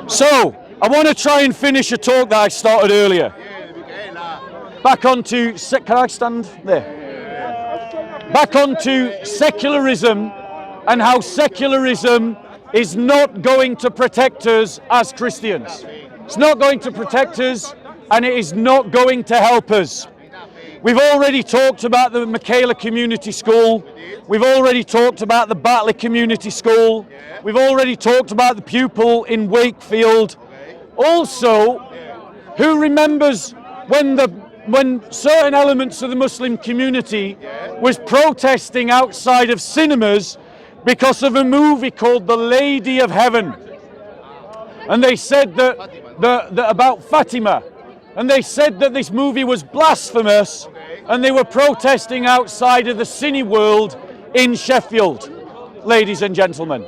So, I want to try and finish a talk that I started earlier. Back onto, can I stand there? Back onto secularism and how secularism is not going to protect us as Christians. It's not going to protect us, and it is not going to help us. We've already talked about the Michaela Community School. We've already talked about the Batley Community School. We've already talked about the pupil in Wakefield. Also, who remembers when certain elements of the Muslim community was protesting outside of cinemas because of a movie called The Lady of Heaven? And they said that about Fatima. And they said that this movie was blasphemous, and they were protesting outside of the Cineworld in Sheffield, ladies and gentlemen.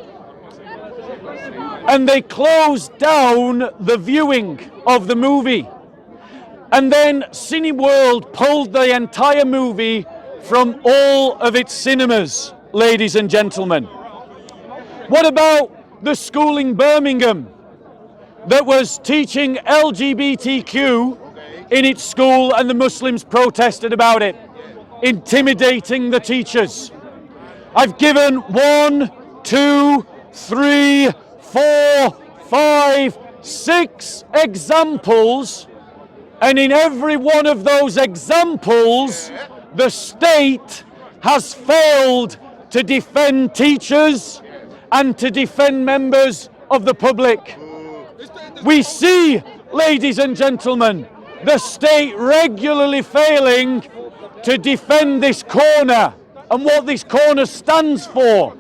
And they closed down the viewing of the movie. And then Cineworld pulled the entire movie from all of its cinemas, ladies and gentlemen. What about the school in Birmingham that was teaching LGBTQ in its school, and the Muslims protested about it, intimidating the teachers? I've given 1, 2, 3, 4, 5, 6 examples, and in every one of those examples, the state has failed to defend teachers and to defend members of the public. We see, ladies and gentlemen, the state regularly failing to defend this corner and what this corner stands for.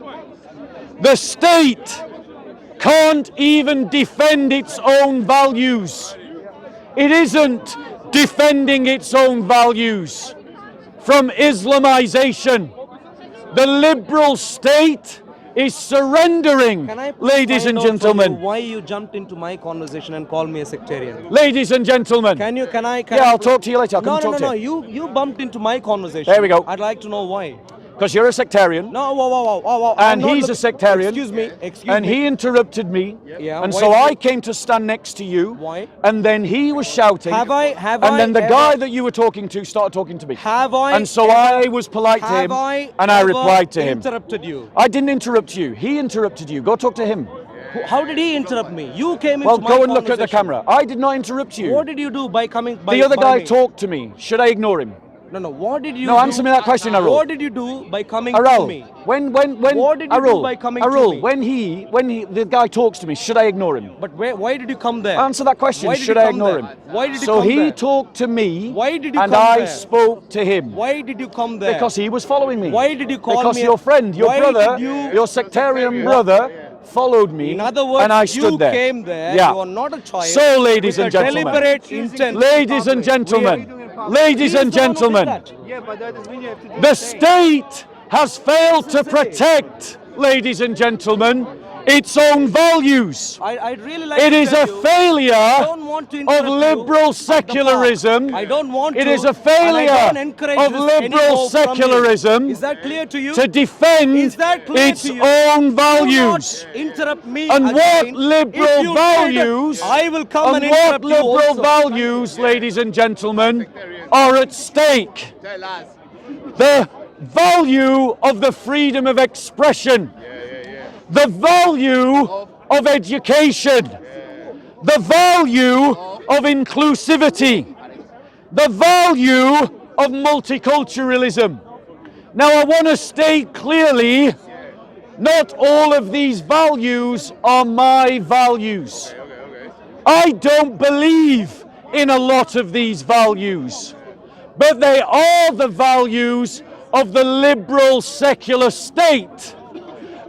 The state can't even defend its own values. It isn't defending its own values from Islamization. The liberal state is surrendering, ladies and gentlemen. Why you jumped into my conversation and called me a sectarian? Ladies and gentlemen. I'll talk to you later. I'll come talk to you. You bumped into my conversation. There we go. I'd like to know why. Because you're a sectarian. No, whoa. And he's a sectarian. Excuse me. And he interrupted me. Yeah, and so I came to stand next to you. Why? And then he was shouting. And then the guy that you were talking to started talking to me. And so I was polite to him. And I replied to him. Interrupted you? I didn't interrupt you. He interrupted you. Go talk to him. How did he interrupt me? You came into Well, my go and look at the conversation. camera. I did not interrupt you. What did you do by coming? The other guy talked to me. Should I ignore him? No. What did you? No, answer me that question, Arul. What did you do by coming Arul, to me? when What did you Arul, do by coming Arul, to me? when the guy talks to me, should I ignore him? But why did you come there? Answer that question. Why did Should you I come ignore there? him? Why did you so come he there? talked to me. Why did you and come I there? spoke to him. Why did you come there? Because he was following me. Why did you call because me? Your friend, your Why brother, did you- your sectarian brother followed me. In other words, and I stood you there. came there. Yeah. You are not a child. So, ladies with and a gentlemen, deliberate intent. ladies and gentlemen, ladies and gentlemen, the state has failed to protect, ladies and gentlemen, its own values. I'd really like It to is tell a you, I failure don't want to of interrupt you liberal at the secularism. park. I don't want It to, is a and I failure don't encourage of this liberal anymore from you. secularism Is that clear to you? to defend Is that clear its to you? own Do values. not interrupt me. And what again. liberal If you values, did, I will come and and what interrupt you liberal also. values, ladies and gentlemen, are at stake? The value of the freedom of expression, the value of education, the value of inclusivity, the value of multiculturalism. Now, I want to state clearly, not all of these values are my values. I don't believe in a lot of these values, but they are the values of the liberal secular state.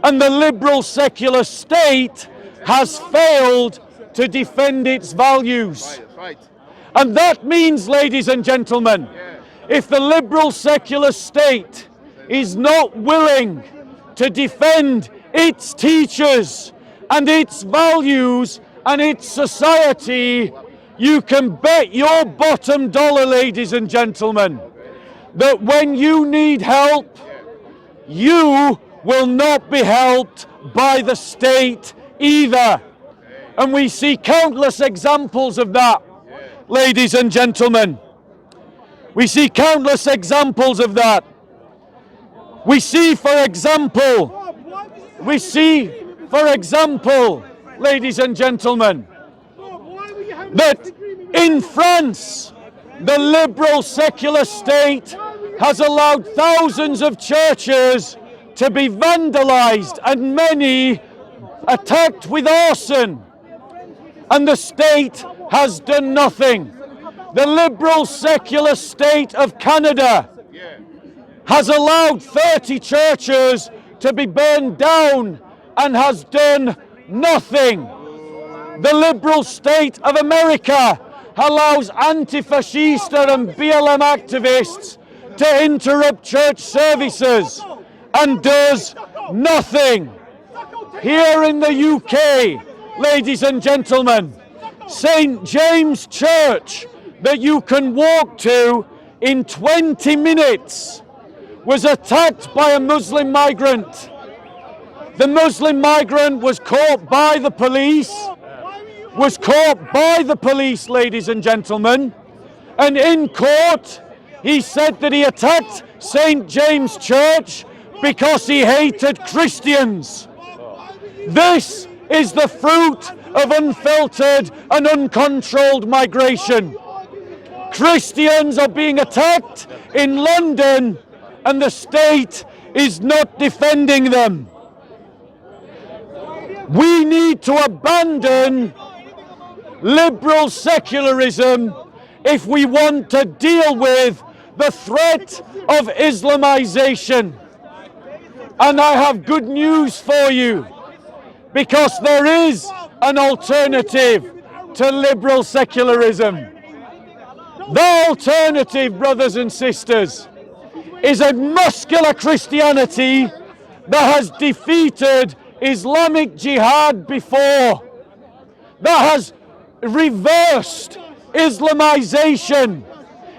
And the liberal secular state has failed to defend its values. And that means, ladies and gentlemen, if the liberal secular state is not willing to defend its teachers and its values and its society, you can bet your bottom dollar, ladies and gentlemen, that when you need help, you will not be helped by the state either. And we see countless examples of that, ladies and gentlemen. We see countless examples of that. We see, for example, ladies and gentlemen, that in France, the liberal secular state has allowed thousands of churches to be vandalized and many attacked with arson, and the state has done nothing. The liberal secular state of Canada has allowed 30 churches to be burned down and has done nothing. The liberal state of America allows anti-fascista and BLM activists to interrupt church services and does nothing. Here in the UK, ladies and gentlemen, St. James Church, that you can walk to in 20 minutes, was attacked by a Muslim migrant. The Muslim migrant was caught by the police, ladies and gentlemen, and in court he said that he attacked St. James Church because he hated Christians. This is the fruit of unfiltered and uncontrolled migration. Christians are being attacked in London and the state is not defending them. We need to abandon liberal secularism if we want to deal with the threat of Islamization. And I have good news for you, because there is an alternative to liberal secularism. The alternative, brothers and sisters, is a muscular Christianity that has defeated Islamic jihad before, that has reversed Islamization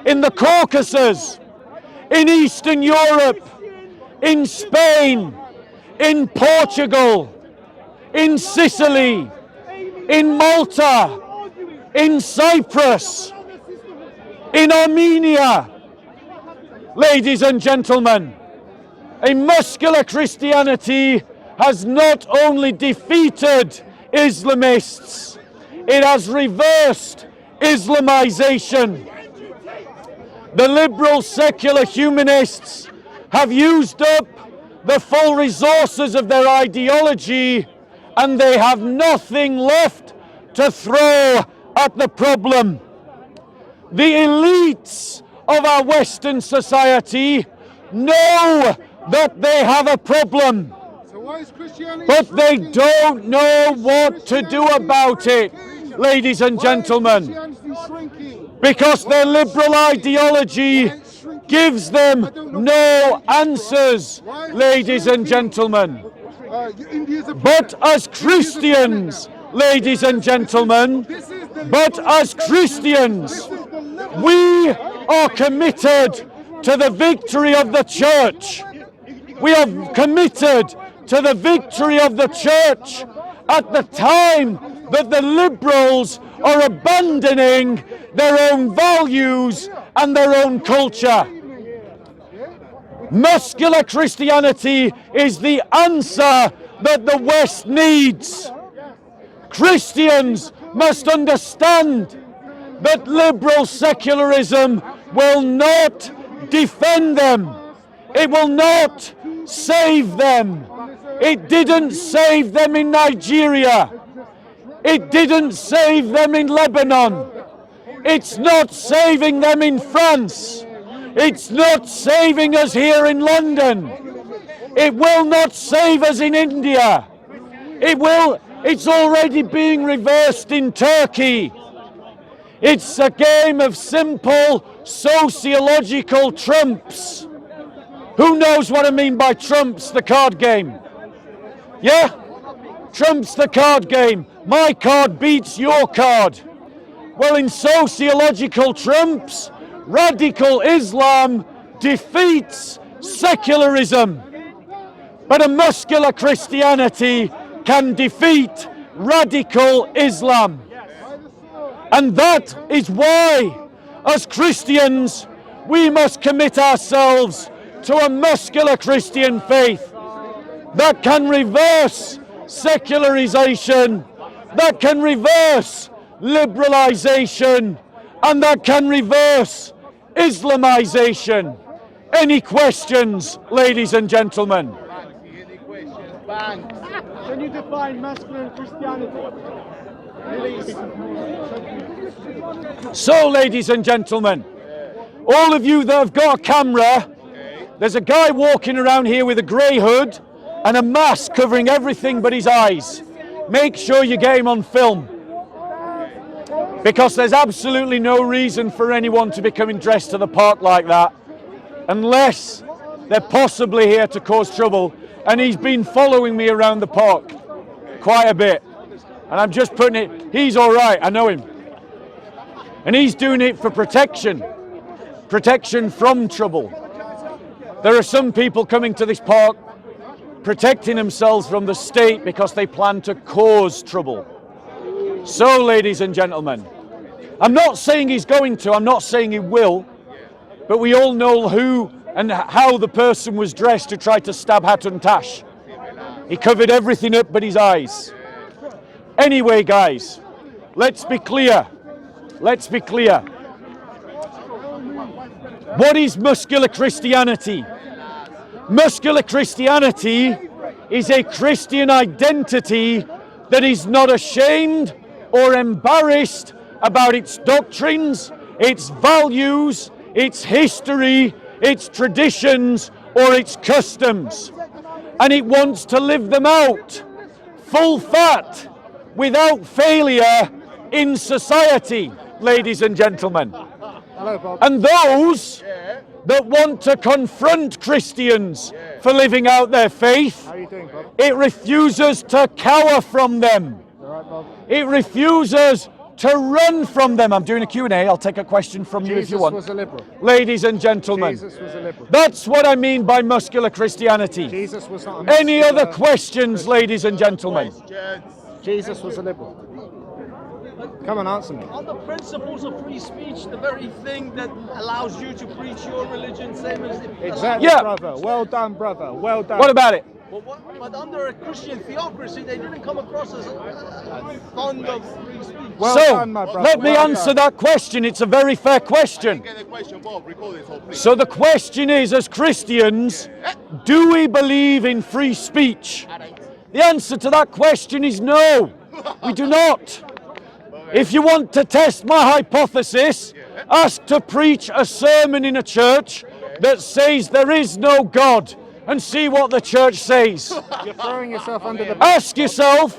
in the Caucasus, in Eastern Europe, in Spain, in Portugal, in Sicily, in Malta, in Cyprus, in Armenia. Ladies and gentlemen, a muscular Christianity has not only defeated Islamists, it has reversed Islamization. The liberal secular humanists have used up the full resources of their ideology, and they have nothing left to throw at the problem. The elites of our Western society know that they have a problem, but they don't know what to do about it, ladies and gentlemen, because their liberal ideology gives them no answers, ladies and gentlemen. But as Christians, ladies and gentlemen, we are committed to the victory of the church. We are committed to the victory of the church at the time that the liberals are abandoning their own values and their own culture. Muscular Christianity is the answer that the West needs. Christians must understand that liberal secularism will not defend them. It will not save them. It didn't save them in Nigeria. It didn't save them in Lebanon. It's not saving them in France. It's not saving us here in London. It will not save us in India. It's already being reversed in Turkey. It's a game of simple sociological trumps. Who knows what I mean by trumps the card game? Yeah? Trumps the card game. My card beats your card. Well, in sociological trumps, radical Islam defeats secularism. But a muscular Christianity can defeat radical Islam. And that is why, as Christians, we must commit ourselves to a muscular Christian faith that can reverse secularization, that can reverse liberalization, and that can reverse Islamization. Any questions, ladies and gentlemen? Any questions? Bang. Can you define masculine Christianity? So, ladies and gentlemen, all of you that have got a camera, there's a guy walking around here with a grey hood and a mask covering everything but his eyes. Make sure you get him on film, because there's absolutely no reason for anyone to be coming dressed to the park like that unless they're possibly here to cause trouble. And he's been following me around the park quite a bit, and I'm just putting it, he's all right, I know him, and he's doing it for protection from trouble. There are some people coming to this park protecting themselves from the state because they plan to cause trouble. So, ladies and gentlemen, I'm not saying he's going to, I'm not saying he will, but we all know who and how the person was dressed who tried to stab Hatun Tash. He covered everything up but his eyes. Anyway, guys, let's be clear. Let's be clear. What is muscular Christianity? Muscular Christianity is a Christian identity that is not ashamed or embarrassed about its doctrines, its values, its history, its traditions, or its customs. And it wants to live them out, full fat, without failure in society, ladies and gentlemen. Hello, Bob. And those that want to confront Christians for living out their faith, How are you doing, Bob? it refuses to cower from them. All right, Bob. It refuses to run from them. I'm doing a Q&A. I'll take a question from you if you want. Jesus was a liberal. Ladies and gentlemen, Jesus was a liberal. that's what I mean by muscular Christianity. Jesus was not a Any muscular- other questions, ladies and gentlemen? Jesus was a liberal. Come and answer me. On the principles of free speech, the very thing that allows you to preach your religion, same as Exactly, Yeah. brother. Well done, brother. Well done. What about it? But under a Christian theocracy, they didn't come across as fond of free speech. Well So, done, my brother. let me Well answer done. that question. It's a very fair question. Get the question, Bob. Record this, please. So the question is, as Christians, do we believe in free speech? The answer to that question is no, we do not. If you want to test my hypothesis, ask to preach a sermon in a church that says there is no God and see what the church says. You're throwing yourself under the bus. Ask yourself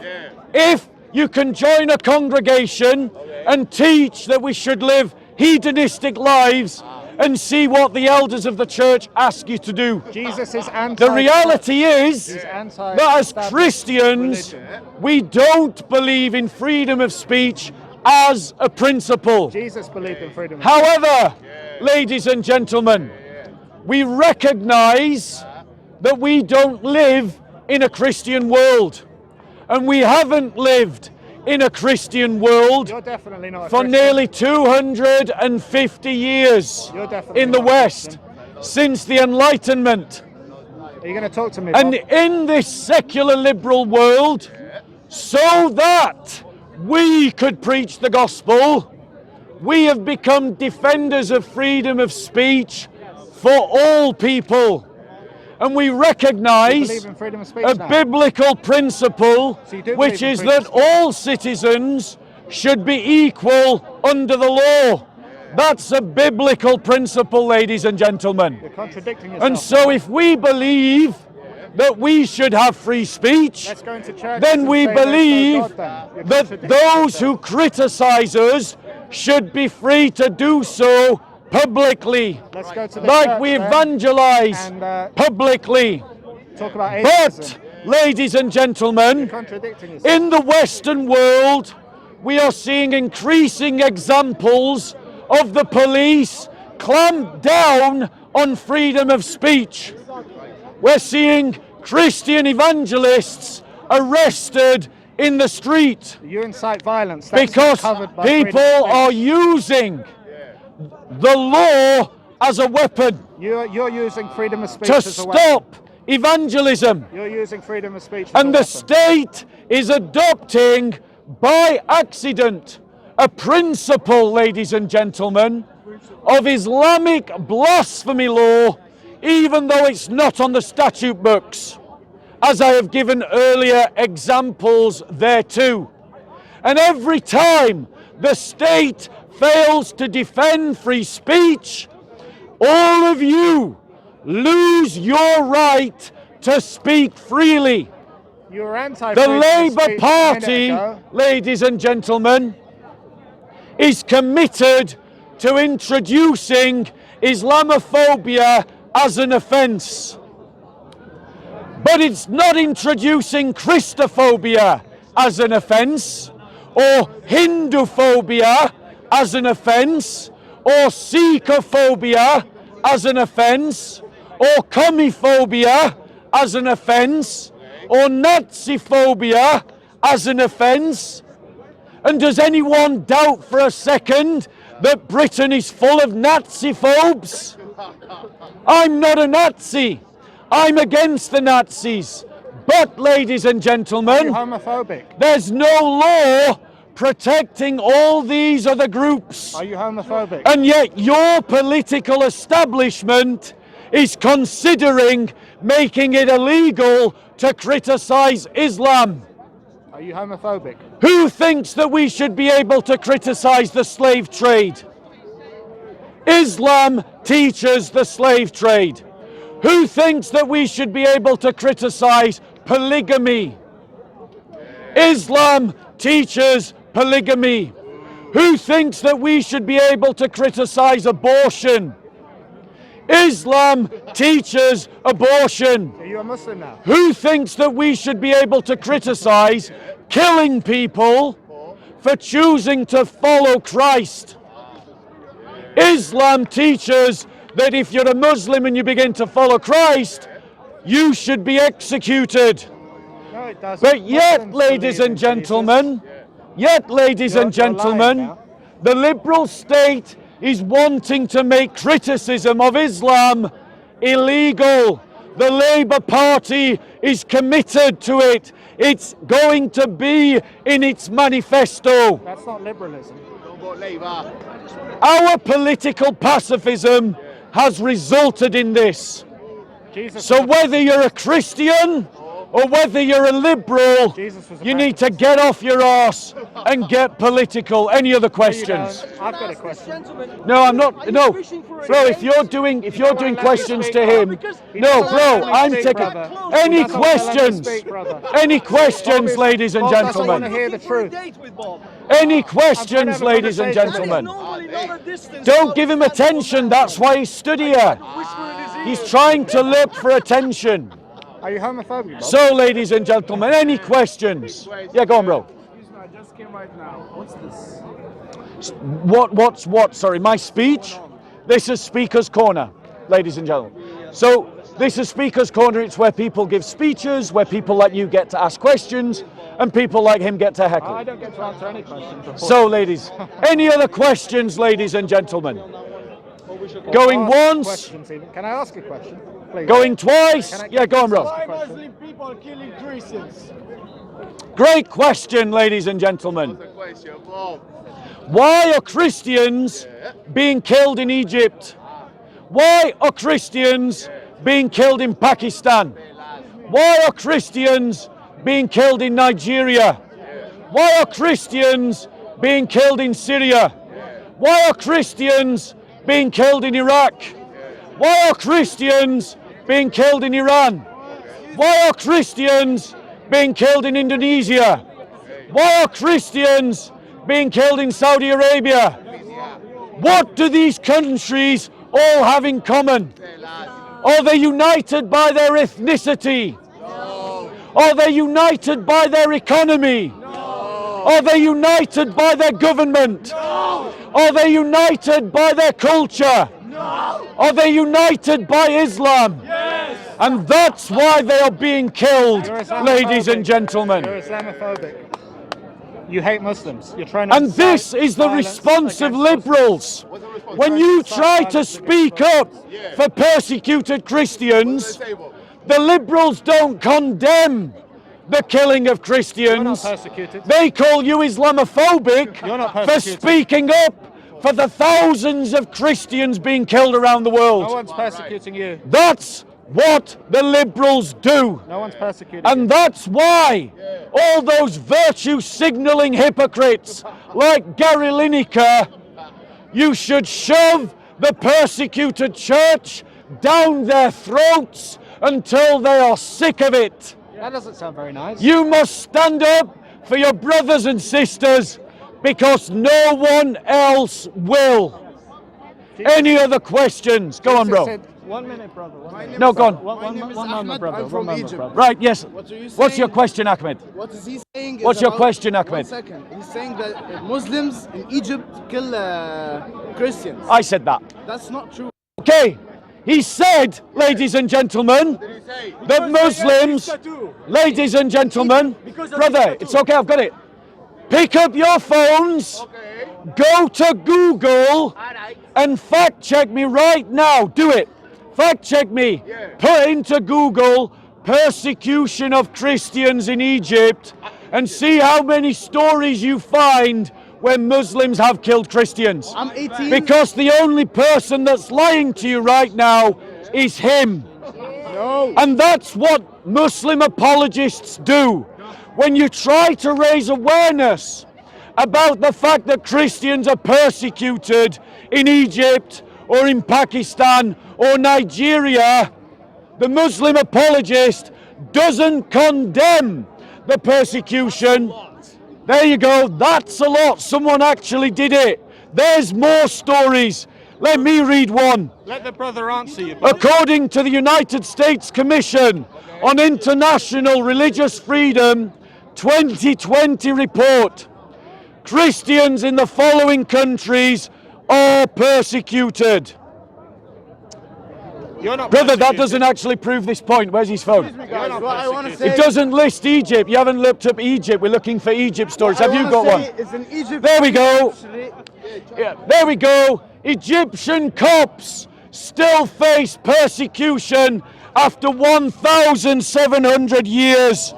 if you can join a congregation and teach that we should live hedonistic lives and see what the elders of the church ask you to do. Jesus is anti. The reality is He's anti- that as Christians, we don't believe in freedom of speech as a principle. Jesus believed in freedom. However, ladies and gentlemen, we recognize that we don't live in a Christian world, and we haven't lived in a Christian world You're definitely not a for Christian. nearly 250 years You're definitely in the not a West, since the Enlightenment. Are you going to talk to me? And Bob? in this secular liberal world, so that we could preach the gospel, we have become defenders of freedom of speech for all people. And we You recognize believe in freedom of speech a now? biblical principle, So you do which believe in is freedom that of speech? all citizens should be equal under the law. That's a biblical principle, ladies and gentlemen. You're contradicting yourself. And so if we believe that we should have free speech, Let's go into churches then and we say there's no believe God then. You're that contradicting those yourself. who criticize us should be free to do so publicly, Let's go to the like church we then evangelize and publicly. talk about But, atheism. ladies and gentlemen, Contradicting yourself. in the Western world, we are seeing increasing examples of the police clamp down on freedom of speech. We're seeing Christian evangelists arrested in the street You incite violence. That's because covered by freedom people of speech. are using the law as a weapon You're using freedom of speech to as a weapon. stop evangelism. You're using freedom of speech as And a the weapon. state is adopting by accident a principle, ladies and gentlemen, of Islamic blasphemy law, even though it's not on the statute books, as I have given earlier examples thereto. And every time the state fails to defend free speech, all of you lose your right to speak freely. You're anti The Labour Party, ladies and gentlemen, is committed to introducing Islamophobia as an offence. But it's not introducing Christophobia as an offence, or Hinduphobia as an offence, or Sikhophobia as an offence, or Commiphobia as an offence, or Naziphobia as an offence. And does anyone doubt for a second that Britain is full of Nazi-phobes? I'm not a Nazi. I'm against the Nazis. But, ladies and You're gentlemen, homophobic. there's no law protecting all these other groups. Are you homophobic? And yet your political establishment is considering making it illegal to criticize Islam. Are you homophobic? Who thinks that we should be able to criticize the slave trade? Islam teaches the slave trade. Who thinks that we should be able to criticize polygamy? Islam teaches polygamy. Who thinks that we should be able to criticize abortion? Islam teaches abortion. Are you a Muslim now? Who thinks that we should be able to criticize killing people for choosing to follow Christ? Islam teaches that if you're a Muslim and you begin to follow Christ, you should be executed. No, it doesn't. But yet, Muslims ladies believe and in gentlemen, You're lying the liberal state is wanting to make criticism of Islam illegal. The Labour Party is committed to it. It's going to be in its manifesto. That's not liberalism. Don't vote Labour. Our political pacifism has resulted in this. Jesus So was a- whether you're a Christian or whether you're a liberal, Jesus was a you need to pacifist. get off your arse and get political. Any other No, you questions? don't. I've got a question. No, I'm not. No, bro. If you're You doing don't doing let me questions speak, to brother. him, He no, doesn't bro. let me I'm speak, taking brother. any He doesn't let me questions. speak, brother. Any questions, Bob ladies and Bob doesn't want to gentlemen. hear the truth. Any questions, have a ladies and conversation. gentlemen. Don't give him attention. That's why he stood here. He's trying to look for attention. Are you homophobic, Bob? So, ladies and gentlemen, any questions? Yeah, go on, bro. Excuse me, I just came right now. What's this? What's what? Sorry, my speech? This is Speaker's Corner, ladies and gentlemen. So, this is Speaker's Corner. It's where people give speeches, where people like you get to ask questions, and people like him get to heckle. I don't get to answer any questions. So, ladies, any other questions, ladies and gentlemen? Going once, Questions even. Can I ask a question? Please. going twice. Can I- Yeah, go on, bro. Why Muslim people killing Christians? Great question, ladies and gentlemen. What's the question, Bob? Why are Christians being killed in Egypt? Why are Christians being killed in Pakistan? Why are Christians being killed in Nigeria? Why are Christians being killed in Syria? Why are Christians being killed in Iraq? Why are Christians being killed in Iran? Why are Christians being killed in Indonesia? Why are Christians being killed in Saudi Arabia? What do these countries all have in common? Are they united by their ethnicity? Are they united by their economy? Are they united by their government? Are they united by their culture? Are they united by Islam? And that's why they are being killed, ladies and gentlemen. You're Islamophobic. You hate Muslims. You're trying to And this is the response of liberals. When you try to speak up for persecuted Christians, the liberals don't condemn the killing of Christians. They call you Islamophobic for speaking up for the thousands of Christians being killed around the world. No one's persecuting you. That's what the liberals do. No one's persecuting And that's why all those virtue signaling hypocrites like Gary Lineker, you should shove the persecuted church down their throats until they are sick of it. That doesn't sound very nice. You must stand up for your brothers and sisters because no one else will. Any other questions? Go on, bro. 1 minute, brother. 1 minute. No, go on. One moment, brother. I'm from Egypt. Right, yes. What are you What's your saying? question, Ahmed? What is he saying? What's your question, Ahmed? 1 second. He's saying that Muslims in Egypt kill Christians. I said that. That's not true. Okay. He said, ladies and gentlemen, that Muslims, ladies and gentlemen, brother, it's okay, I've got it. Pick up your phones, go to Google, and fact check me right now. Do it. Fact check me. Put into Google persecution of Christians in Egypt and see how many stories you find where Muslims have killed Christians. I'm 18. Because the only person that's lying to you right now is him. No. And that's what Muslim apologists do. When you try to raise awareness about the fact that Christians are persecuted in Egypt or in Pakistan or Nigeria, the Muslim apologist doesn't condemn the persecution. There you go, that's a lot. Someone actually did it. There's more stories. Let me read one. Let the brother answer you. According to the United States Commission on International Religious Freedom 2020 report, Christians in the following countries are persecuted. You're not Brother, that persecuted. doesn't actually prove this point. Where's his phone? You're not What I want to persecuted. say. It doesn't list Egypt. You haven't looked up Egypt. We're looking for Egypt stories. Have you got one? It's in Egypt. There we go. Actually, Yeah, there we go. Egyptian Copts still face persecution after 1,700 years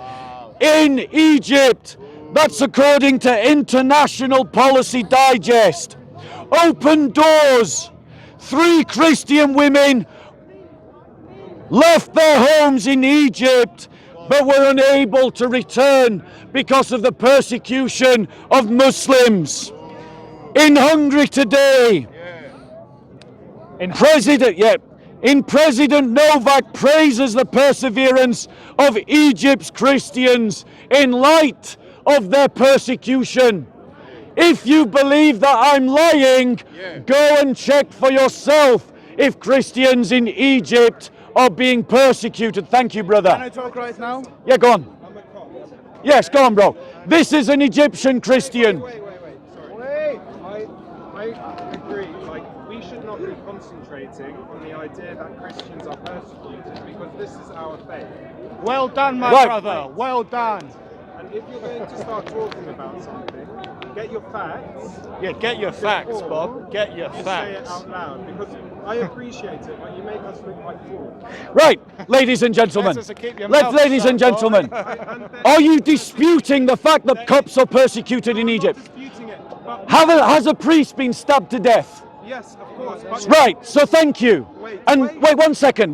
in Egypt. That's according to International Policy Digest. Open Doors. 3 Christian women left their homes in Egypt but were unable to return because of the persecution of Muslims. In Hungary today, President Novak praises the perseverance of Egypt's Christians in light of their persecution. If you believe that I'm lying, go and check for yourself if Christians in Egypt are being persecuted. Thank you, Can brother. I talk right now? Yeah, go on. Yes, go on, bro. This is an Egyptian Christian. I agree. Like, we should not be concentrating on the idea that Christians are persecuted because this is our faith. Well done, my Right. brother. Well done. And if you're going to start talking about something, get your facts. Yeah, get your facts, Bob. Get your Just say it facts. out loud because I appreciate it, but you make us look like fools. Right, ladies and gentlemen. Better to keep your mouth Ladies and shut, gentlemen. And then Are you disputing the fact that Copts are persecuted in Egypt? disputing it, but Has a priest been stabbed to death? yes, of course. But Right, so thank you. And wait 1 second.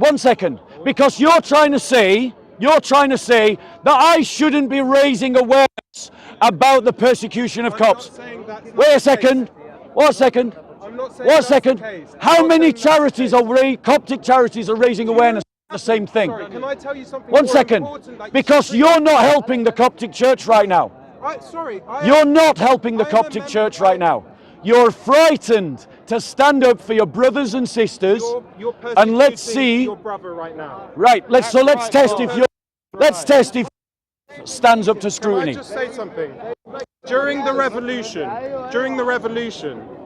Because you're trying to say that I shouldn't be raising awareness about the persecution of I'm not Copts. saying that's not Wait the a second. case. One second. I'm not saying One that's the second. case. I'm How not many saying that's the charities case. are Coptic charities are raising awareness of the same thing? Sorry, can I tell you something 1 more second. important that you Because should you're not helping the Coptic church right now. Sorry, You're not helping the I'm a Coptic member- church right now. You're frightened to stand up for your brothers and sisters. You're And let's persecuting see- your brother right now. Right, let's right, test Paul. if you let's test if stands up to Can I scrutiny. just say something? During the revolution,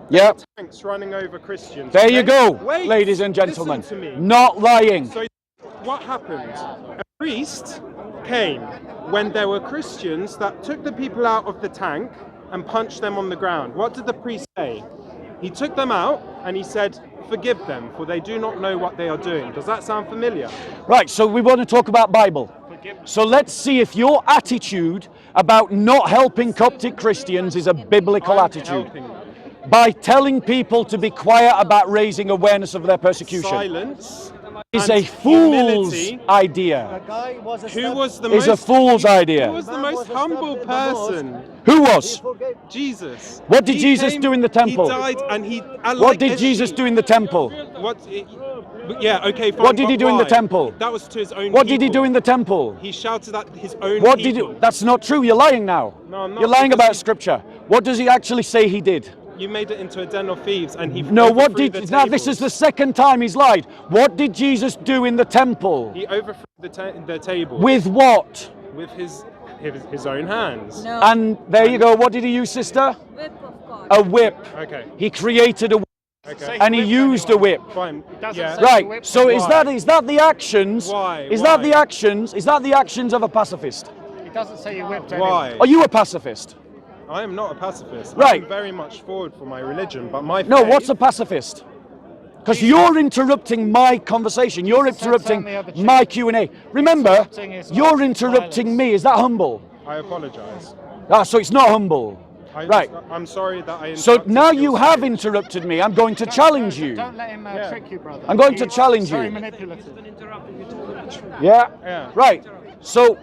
Yeah. tanks running over Christians. There you okay? go, Wait, ladies and gentlemen. listen to me. Not lying. So what happened? A priest came when there were Christians that took the people out of the tank and punched them on the ground. What did the priest say? He took them out and he said, "Forgive them, for they do not know what they are doing." Does that sound familiar? Right, so we want to talk about Bible. So let's see if your attitude about not helping Coptic Christians is a biblical I'm attitude. helping them. By telling people to be quiet about raising awareness of their persecution Silence is and a fool's humility. idea. Who was the Is a most fool's idea. Who was the most humble person? Who was? Jesus. What did He Jesus came, do in the temple? He died and he. and What like did a Jesus sheep- do in the temple? What? Yeah. Okay. Fine. What did he but do in the why? temple? That was to his own. What did he people. do in the temple? He shouted at his own. What did people. he? That's not true. You're lying now. No, I'm not, You're lying because about he- scripture. What does he actually say he did? You made it into a den of thieves, and he. No, what overthrew did... the Now, this is tables. the second time he's lied. What did Jesus do in the temple? He overthrew the table With what? with his own hands. No. And there you go. What did he use, sister? Whip of God. A whip. Okay. He created a whip, Okay. and he used a whip. Fine. doesn't Yeah. say- Right. whip So and is why? that the actions? Why? Is Why? that the actions? Is that the actions of a pacifist? It doesn't say you whipped anyone. Why? Are you a pacifist? I am not a pacifist. Right. I'm very much forward for my religion, but my No. faith, What's a pacifist? Because you're interrupting my conversation. You're Jesus said interrupting something other my Q&A. Remember, Interrupting is not you're interrupting violence. me. Is that humble? I apologise. Ah, so it's not humble. Right. I'm sorry that I. So interrupted now your you have speech. interrupted me. I'm going to challenge you. Don't let him Yeah. trick you, brother. I'm going to He's challenge very you. manipulative. Yeah? Yeah. Right. So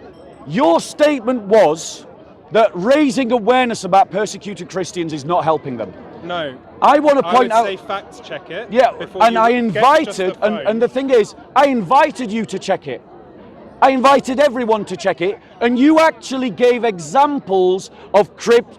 your statement was that raising awareness about persecuted Christians is not helping them. No. I want to I point would out... say fact check it. Yeah, before and you I get invited, just the phone. and the thing is, I invited you to check it. I invited everyone to check it, and you actually gave examples of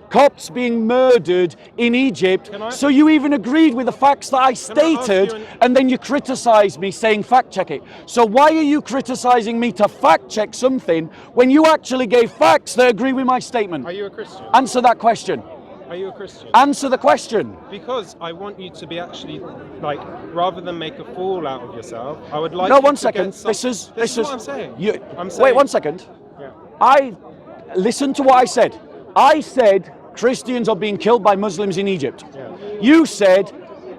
Copts being murdered in Egypt, Can I- so you even agreed with the facts that I I ask stated, you and then you criticised me saying fact check it. So why are you criticising me to fact check something when you actually gave facts that agree with my statement? Are you a Christian? Answer that question. Are you a Christian? Answer the question. Because I want you to be actually, like, rather than make a fool out of yourself, I would like No, you one to second. get some- This is what I'm saying. I'm saying. Wait 1 second. Yeah. I listen to what I said. I said Christians are being killed by Muslims in Egypt. Yeah. You said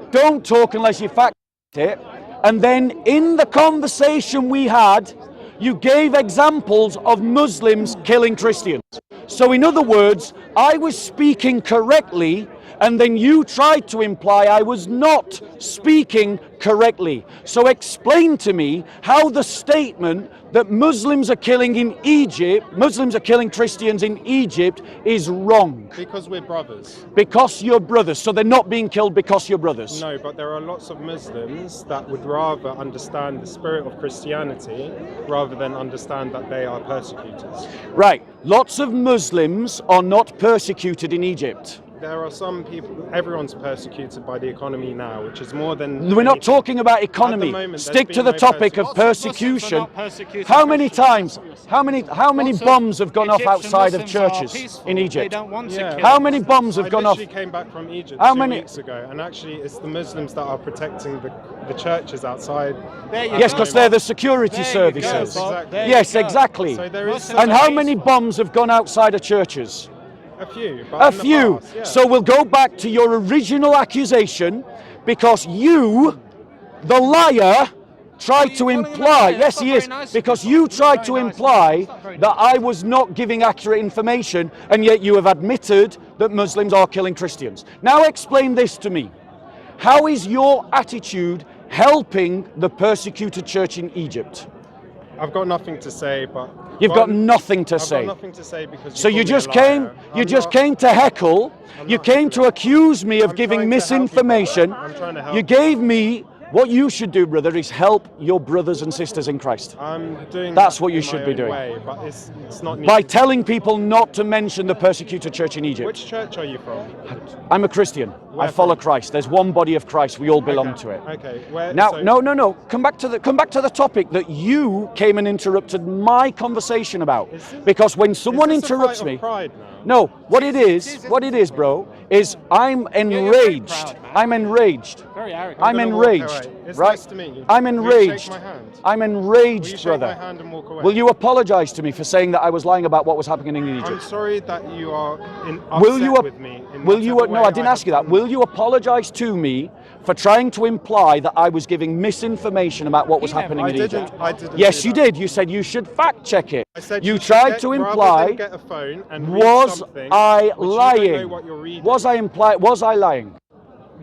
don't talk unless you fact it. And then in the conversation we had, you gave examples of Muslims killing Christians. So in other words, I was speaking correctly, and then you tried to imply I was not speaking correctly. So explain to me how the statement that Muslims are killing in Egypt, Muslims are killing Christians in Egypt, is wrong. Because we're brothers. Because you're brothers. So they're not being killed because you're brothers. No, but there are lots of Muslims that would rather understand the spirit of Christianity rather than understand that they are persecutors. Right. Lots of Muslims are not persecuted in Egypt. There are some people, everyone's persecuted by the economy now, which is more than... We're not anything. talking about economy. moment, there's Stick to been the no topic of persecution. persecution. Lots of Muslims are not persecuting How many Christians. times? How many Lots of bombs have gone off Egyptian outside of Muslims are churches peaceful. in They Egypt? don't want to Yeah. kill How many bombs have I gone off? literally came back from Egypt How 2 many- weeks ago, and actually it's the Muslims that are protecting the churches outside. There you Yes, go, because they're the Bob. security There you services. go, Bob. Exactly. There Yes, you go. exactly. So there is Muslims And are how many peaceful. bombs have gone outside of churches? a few. But A in the few. past, yeah. So we'll go back to your original accusation, because you, the liar, tried to calling him a imply, liar? yes That's he not is, very nice of because you, you Bob. tried Not to very nice. imply It's not very that nice. I was not giving accurate information, and yet you have admitted that Muslims are killing Christians. Now explain this to me. How is your attitude helping the persecuted church in Egypt? I've got nothing to say, but... You've got nothing to I've say. got nothing to say because So you called me just a liar. came, you I'm just not- came to heckle. I'm You not came to heckling. accuse me of I'm giving trying to help you, misinformation. brother. I'm trying to help You you. gave me What you should do, brother, is help your brothers and sisters in Christ. I'm doing That's that what you in should my be own doing. way, but it's not By needed. telling people not to mention the persecuted church in Egypt. Which church are you from? I'm a Christian. Where I follow from? Christ. There's one body of Christ. We all belong to it. Okay. Where, Now, so- no. Come back to the topic that you came and interrupted my conversation about. Because when someone is this interrupts a fight me, of pride now? no, what it is, bro, is I'm enraged. proud, man. I'm enraged. Very arrogant. I'm gonna walk enraged, away. It's right? nice to meet you. I'm Will you enraged. shake my hand? I'm Will you enraged, shake brother. my hand and walk away? Will you apologize to me for saying that I was lying about what was happening in I'm Egypt? sorry that you are Will you? upset with me. In Will you? whatever No, way I didn't have ask you that. done. Will you apologize to me for trying to imply that I was giving misinformation about what was happening I in didn't. Egypt? I didn't. Yes, do you that. did. You said you should fact check it. I said You should tried get- to rather imply. than get a phone and read Was something I which you don't lying? know what you're reading. Was I lying?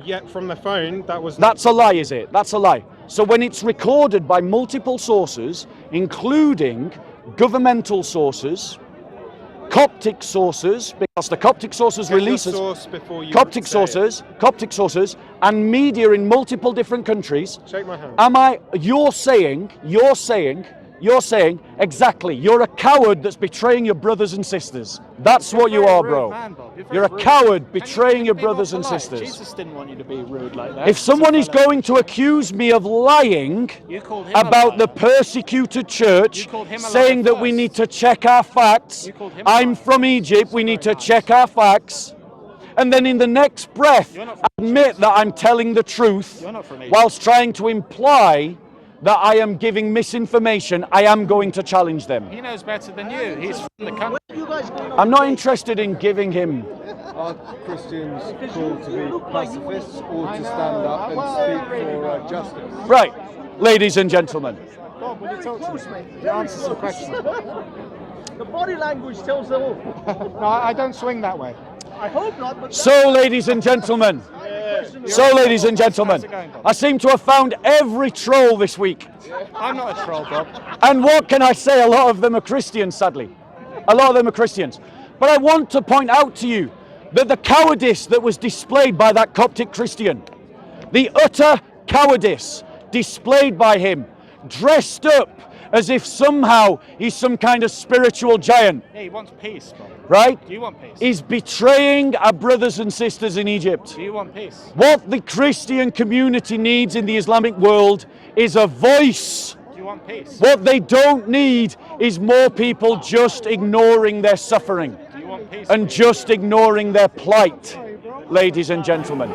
Yet from the phone, that was. Not That's a lie, is it? That's a lie. So when it's recorded by multiple sources, including governmental sources, Coptic sources, because the Coptic sources Get your releases source before you Coptic say it. sources, and media in multiple different countries. Shake my hand. You're saying exactly. You're a coward that's betraying your brothers and sisters. That's what you are, bro. You're a coward betraying your brothers and sisters. Jesus didn't want you to be rude like that. If someone is going to accuse me of lying You called him a about the liar. persecuted church, You called him a saying liar that we first. need to check our facts, You called him a I'm liar. from Egypt, we need to check our facts, and then in the next breath You're not from admit that I'm telling the truth You're not from Egypt. whilst trying to imply that I am giving misinformation, I am going to challenge them. He knows better than you. He's from the country. You guys going on I'm not today? interested in giving him. Are Christians called to be pacifists or to stand up and speak for justice? Right, ladies and gentlemen. Bob, will you talk to Close, me? mate. You answer some questions. The body language tells the whole. No, I don't swing that way. I hope not, but So, ladies and gentlemen, I seem to have found every troll this week. I'm not a troll, Bob. And what can I say? A lot of them are Christians, sadly. A lot of them are Christians. But I want to point out to you that the cowardice that was displayed by that Coptic Christian, the utter cowardice displayed by him, dressed up as if somehow he's some kind of spiritual giant, Yeah, he wants peace, Bob. right? Do you want peace? Is betraying our brothers and sisters in Egypt. Do you want peace? What the Christian community needs in the Islamic world is a voice. Do you want peace? What they don't need is more people just ignoring their suffering Do you want peace? and just ignoring their plight, ladies and gentlemen.